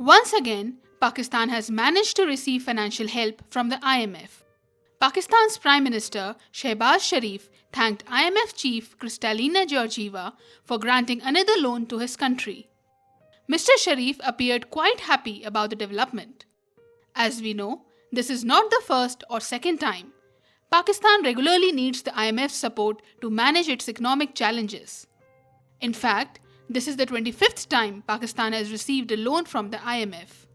Once again, Pakistan has managed to receive financial help from the IMF. Pakistan's Prime Minister Shehbaz Sharif thanked IMF chief Kristalina Georgieva for granting another loan to his country. Mr. Sharif appeared quite happy about the development. As we know, this is not the first or second time. Pakistan regularly needs the IMF's support to manage its economic challenges. In fact, this is the 25th time Pakistan has received a loan from the IMF.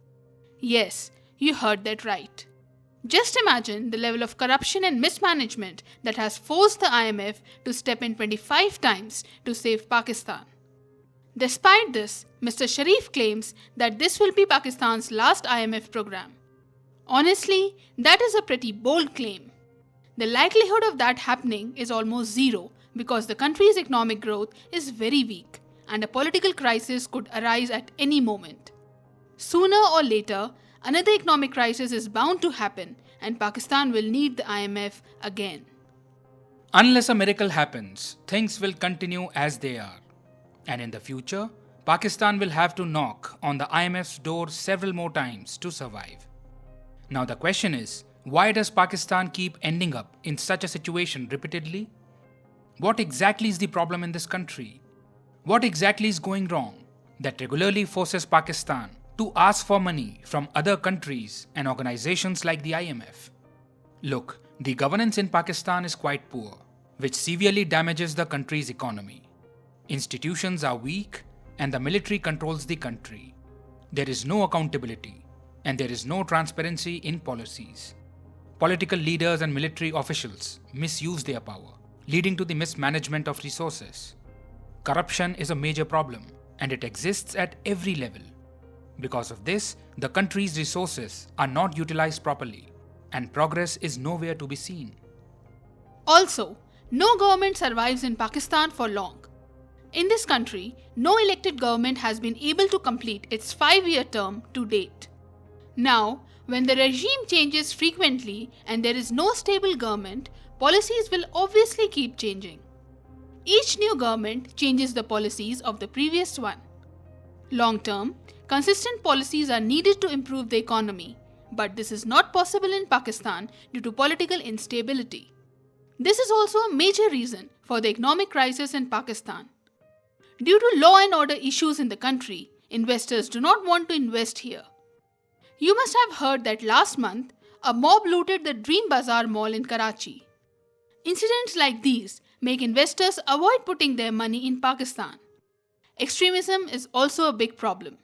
Yes, you heard that right. Just imagine the level of corruption and mismanagement that has forced the IMF to step in 25 times to save Pakistan. Despite this, Mr. Sharif claims that this will be Pakistan's last IMF program. Honestly, that is a pretty bold claim. The likelihood of that happening is almost zero because the country's economic growth is very weak and a political crisis could arise at any moment. Sooner or later, another economic crisis is bound to happen and Pakistan will need the IMF again. Unless a miracle happens, things will continue as they are. And in the future, Pakistan will have to knock on the IMF's door several more times to survive. Now the question is, why does Pakistan keep ending up in such a situation repeatedly? What exactly is the problem in this country? What exactly is going wrong that regularly forces Pakistan to ask for money from other countries and organizations like the IMF? Look, the governance in Pakistan is quite poor, which severely damages the country's economy. Institutions are weak and the military controls the country. There is no accountability and there is no transparency in policies. Political leaders and military officials misuse their power, leading to the mismanagement of resources. Corruption is a major problem and it exists at every level. Because of this, the country's resources are not utilized properly and progress is nowhere to be seen. Also, no government survives in Pakistan for long. In this country, no elected government has been able to complete its 5-year term to date. Now, when the regime changes frequently and there is no stable government, policies will obviously keep changing. Each new government changes the policies of the previous one. Long term, consistent policies are needed to improve the economy, but this is not possible in Pakistan due to political instability. This is also a major reason for the economic crisis in Pakistan. Due to law and order issues in the country, investors do not want to invest here. You must have heard that last month, a mob looted the Dream Bazaar Mall in Karachi. Incidents like these make investors avoid putting their money in Pakistan. Extremism is also a big problem.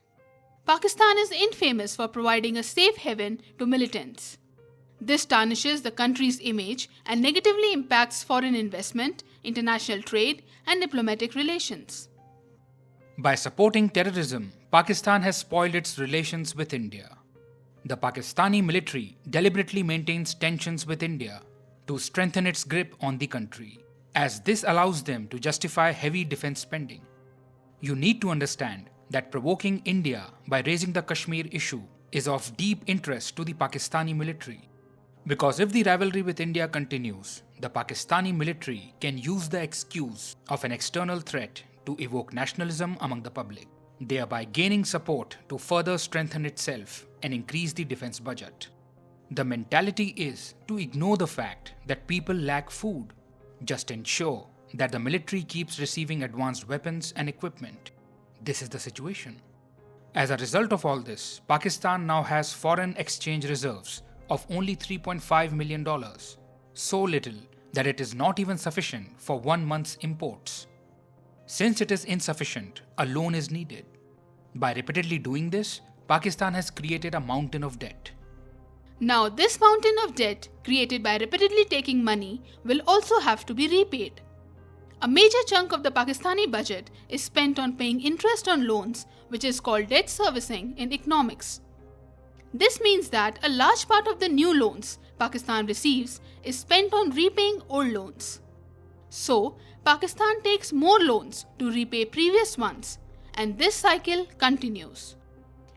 Pakistan is infamous for providing a safe haven to militants. This tarnishes the country's image and negatively impacts foreign investment, international trade, and diplomatic relations. By supporting terrorism, Pakistan has spoiled its relations with India. The Pakistani military deliberately maintains tensions with India to strengthen its grip on the country, as this allows them to justify heavy defense spending. You need to understand that provoking India by raising the Kashmir issue is of deep interest to the Pakistani military. Because if the rivalry with India continues, the Pakistani military can use the excuse of an external threat to evoke nationalism among the public, thereby gaining support to further strengthen itself and increase the defense budget. The mentality is to ignore the fact that people lack food. Just ensure that the military keeps receiving advanced weapons and equipment. This is the situation. As a result of all this, Pakistan now has foreign exchange reserves of only $3.5 million, so little that it is not even sufficient for 1 month's imports. Since it is insufficient, a loan is needed. By repeatedly doing this, Pakistan has created a mountain of debt. Now, this mountain of debt created by repeatedly taking money will also have to be repaid. A major chunk of the Pakistani budget is spent on paying interest on loans, which is called debt servicing in economics. This means that a large part of the new loans Pakistan receives is spent on repaying old loans. So, Pakistan takes more loans to repay previous ones, and this cycle continues.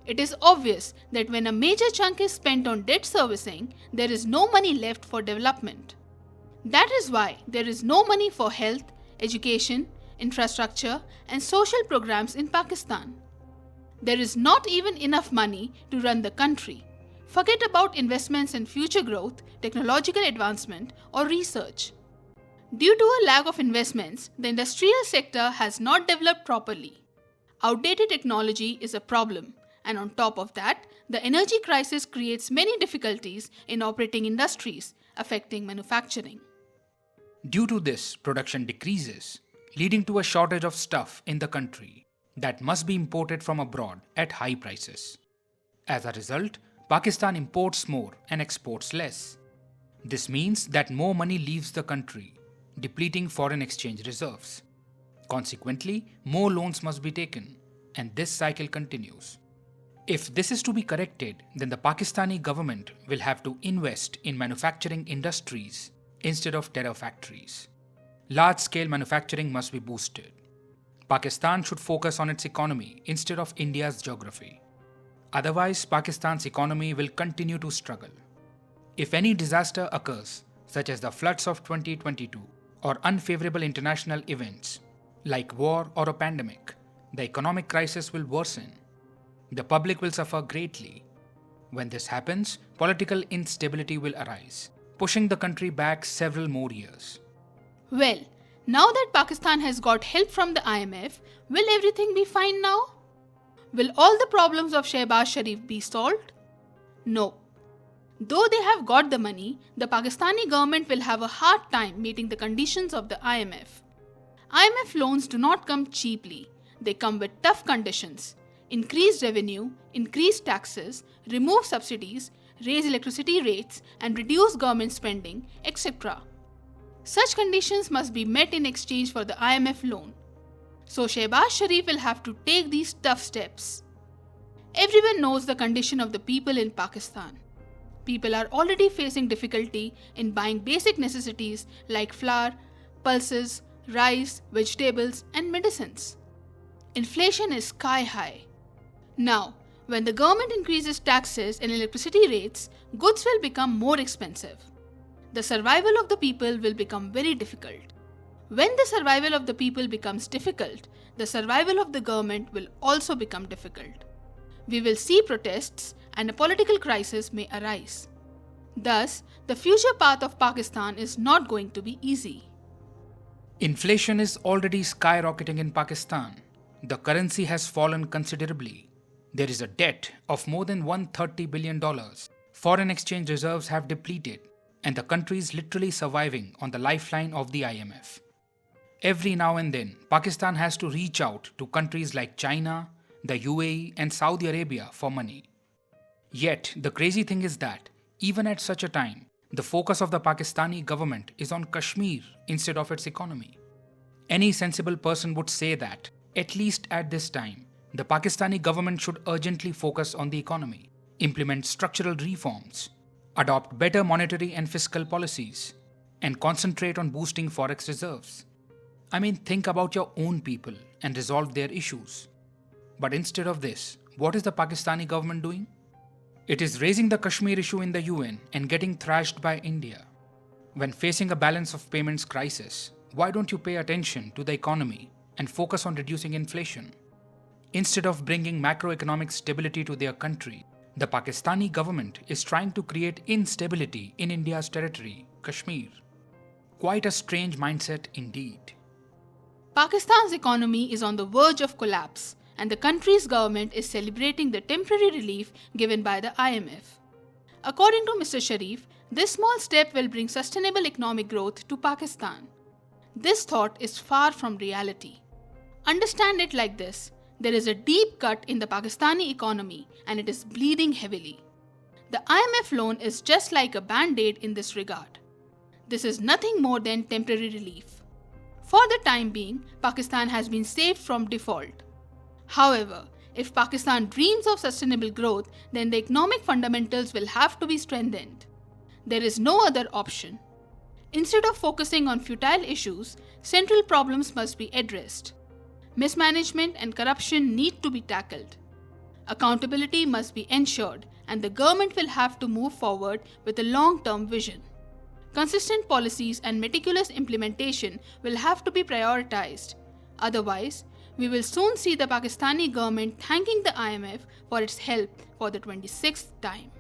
It is obvious that when a major chunk is spent on debt servicing, there is no money left for development. That is why there is no money for health, education, infrastructure, and social programs in Pakistan. There is not even enough money to run the country. Forget about investments in future growth, technological advancement, or research. Due to a lack of investments, the industrial sector has not developed properly. Outdated technology is a problem, and on top of that, the energy crisis creates many difficulties in operating industries, affecting manufacturing. Due to this, production decreases, leading to a shortage of stuff in the country that must be imported from abroad at high prices. As a result, Pakistan imports more and exports less. This means that more money leaves the country, depleting foreign exchange reserves. Consequently, more loans must be taken, and this cycle continues. If this is to be corrected, then the Pakistani government will have to invest in manufacturing industries instead of terror factories. Large-scale manufacturing must be boosted. Pakistan should focus on its economy instead of India's geography. Otherwise, Pakistan's economy will continue to struggle. If any disaster occurs, such as the floods of 2022, or unfavorable international events, like war or a pandemic, the economic crisis will worsen. The public will suffer greatly. When this happens, political instability will arise, pushing the country back several more years. Well, now that Pakistan has got help from the IMF, will everything be fine now? Will all the problems of Shehbaz Sharif be solved? No. Though they have got the money, the Pakistani government will have a hard time meeting the conditions of the IMF. IMF loans do not come cheaply. They come with tough conditions. Increased revenue, increased taxes, remove subsidies, raise electricity rates, and reduce government spending, etc. Such conditions must be met in exchange for the IMF loan. So Shehbaz Sharif will have to take these tough steps. Everyone knows the condition of the people in Pakistan. People are already facing difficulty in buying basic necessities like flour, pulses, rice, vegetables, and medicines. Inflation is sky high. Now, when the government increases taxes and electricity rates, goods will become more expensive. The survival of the people will become very difficult. When the survival of the people becomes difficult, the survival of the government will also become difficult. We will see protests and a political crisis may arise. Thus, the future path of Pakistan is not going to be easy. Inflation is already skyrocketing in Pakistan. The currency has fallen considerably. There is a debt of more than $130 billion. Foreign exchange reserves have depleted, and the country is literally surviving on the lifeline of the IMF. Every now and then, Pakistan has to reach out to countries like China, the UAE, and Saudi Arabia for money. Yet, the crazy thing is that, even at such a time, the focus of the Pakistani government is on Kashmir instead of its economy. Any sensible person would say that, at least at this time, the Pakistani government should urgently focus on the economy, implement structural reforms, adopt better monetary and fiscal policies, and concentrate on boosting forex reserves. I mean, think about your own people and resolve their issues. But instead of this, what is the Pakistani government doing? It is raising the Kashmir issue in the UN and getting thrashed by India. When facing a balance of payments crisis, why don't you pay attention to the economy and focus on reducing inflation? Instead of bringing macroeconomic stability to their country, the Pakistani government is trying to create instability in India's territory, Kashmir. Quite a strange mindset indeed. Pakistan's economy is on the verge of collapse, and the country's government is celebrating the temporary relief given by the IMF. According to Mr. Sharif, this small step will bring sustainable economic growth to Pakistan. This thought is far from reality. Understand it like this. There is a deep cut in the Pakistani economy and it is bleeding heavily. The IMF loan is just like a band-aid in this regard. This is nothing more than temporary relief. For the time being, Pakistan has been saved from default. However, if Pakistan dreams of sustainable growth, then the economic fundamentals will have to be strengthened. There is no other option. Instead of focusing on futile issues, central problems must be addressed. Mismanagement and corruption need to be tackled. Accountability must be ensured, and the government will have to move forward with a long-term vision. Consistent policies and meticulous implementation will have to be prioritized. Otherwise, We will soon see the Pakistani government thanking the IMF for its help for the 26th time.